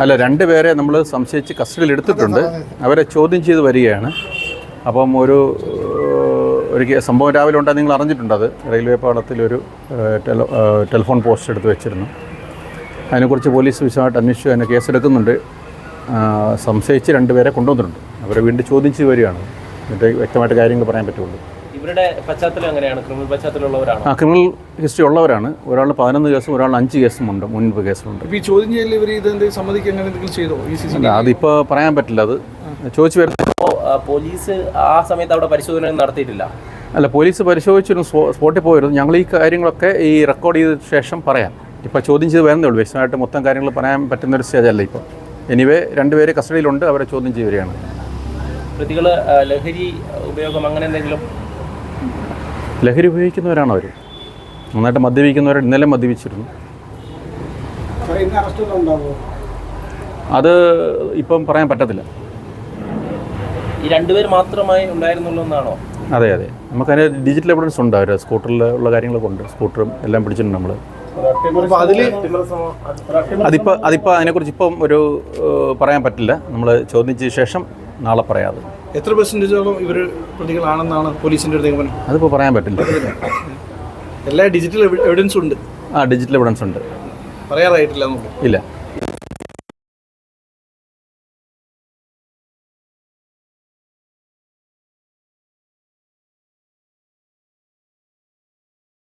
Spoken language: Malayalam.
അല്ല, രണ്ടുപേരെ നമ്മൾ സംശയിച്ച് കസ്റ്റഡിയിൽ എടുത്തിട്ടുണ്ട്. അവരെ ചോദ്യം ചെയ്ത് വരികയാണ്. അപ്പം ഒരു സംഭവം രാവിലെ ഉണ്ടായി, നിങ്ങൾ അറിഞ്ഞിട്ടുണ്ട്. അത് റെയിൽവേ പാളത്തിലൊരു ടെലിഫോൺ പോസ്റ്റ് എടുത്ത് വെച്ചിരുന്നു. അതിനെക്കുറിച്ച് പോലീസ് വിശദമായിട്ട് അന്വേഷിച്ച് അതിന് കേസെടുക്കുന്നുണ്ട്. സംശയിച്ച് രണ്ടുപേരെ കൊണ്ടുവന്നിട്ടുണ്ട്. അവരെ വീണ്ടും ചോദ്യം ചെയ്ത് വരികയാണ്. എന്നിട്ട് വ്യക്തമായിട്ട് കാര്യങ്ങൾ പറയാൻ പറ്റുള്ളൂ. ഇവരുടെ പശ്ചാത്തലം എങ്ങനെയാണ്? ക്രിമിനൽ പശ്ചാത്തലമുള്ളവരാണ്? ക്രിമിനൽ ഹിസ്റ്ററി ഉള്ളവരാണ്. ഒരാൾ 11 കേസും ഒരാൾ 5 കേസും ഉണ്ട്, മുൻപ് കേസുണ്ട്. ഈ ചോദ്യം ചെയ്യൽ ഇവർ ഇതെന്ത് സമ്മതിക്കുക അങ്ങനെ എന്തെങ്കിലും ചെയ്തോ? അതിപ്പോൾ പറയാൻ പറ്റില്ല. അത് ചോദിച്ചു വരുന്നത്. പോലീസ് ആ സമയത്ത് അവിടെ പരിശോധന നടത്തിയിട്ടില്ല? അല്ല, പോലീസ് പരിശോധിച്ചിരുന്നു, സ്പോട്ടിൽ പോയിരുന്നു. ഞങ്ങൾ ഈ കാര്യങ്ങളൊക്കെ ഈ റെക്കോർഡ് ചെയ്ത ശേഷം പറയാം. ഇപ്പോൾ ചോദ്യം ചെയ്ത് വരുന്നേ ഉള്ളൂ. വ്യക്തമായിട്ട് മൊത്തം കാര്യങ്ങൾ പറയാൻ പറ്റുന്നൊരു സ്റ്റേജല്ല ഇപ്പോൾ. എനിവേ രണ്ടുപേര് കസ്റ്റഡിയിലുണ്ട്. അവരെ ചോദ്യം ചെയ്യുകയാണ്. പ്രതികൾ ലഹരി ഉപയോഗം അങ്ങനെ എന്തെങ്കിലും? ലഹരി ഉപയോഗിക്കുന്നവരാണ് അവർ. നന്നായിട്ട് മദ്യപിക്കുന്നവർ. ഇന്നലെ മദ്യപിച്ചിരുന്നു. അത് ഇപ്പം പറയാൻ പറ്റത്തില്ല. ഈ രണ്ടുപേർ മാത്രമായി ഉണ്ടായിരുന്നുള്ളൂ എന്നാണോ? അതെ. നമുക്കതിന് ഡിജിറ്റൽ എവിഡൻസ് ഉണ്ട്. അവർ സ്കൂട്ടറിൽ ഉള്ള കാര്യങ്ങളൊക്കെ ഉണ്ട്. സ്കൂട്ടറും എല്ലാം പിടിച്ചിട്ടുണ്ട് നമ്മൾ. അതിപ്പോൾ അതിനെക്കുറിച്ച് ഇപ്പം ഒരു പറയാൻ പറ്റില്ല. നമ്മൾ ചോദ്യം ചെയ്ത ശേഷം നാളെ പറയാതെ. എത്ര പെർസെൻറ്റേജോളം ഇവർ പ്രതികളാണെന്നാണ് പോലീസിൻ്റെ ഒരു നിഗമനം? അതിപ്പോൾ പറയാൻ പറ്റില്ല. എല്ലാ ഡിജിറ്റൽ എവിഡൻസും ഉണ്ട്. ഡിജിറ്റൽ എവിഡൻസ് ഉണ്ട്. പറയാറായിട്ടില്ല നമുക്ക്. ഇല്ല.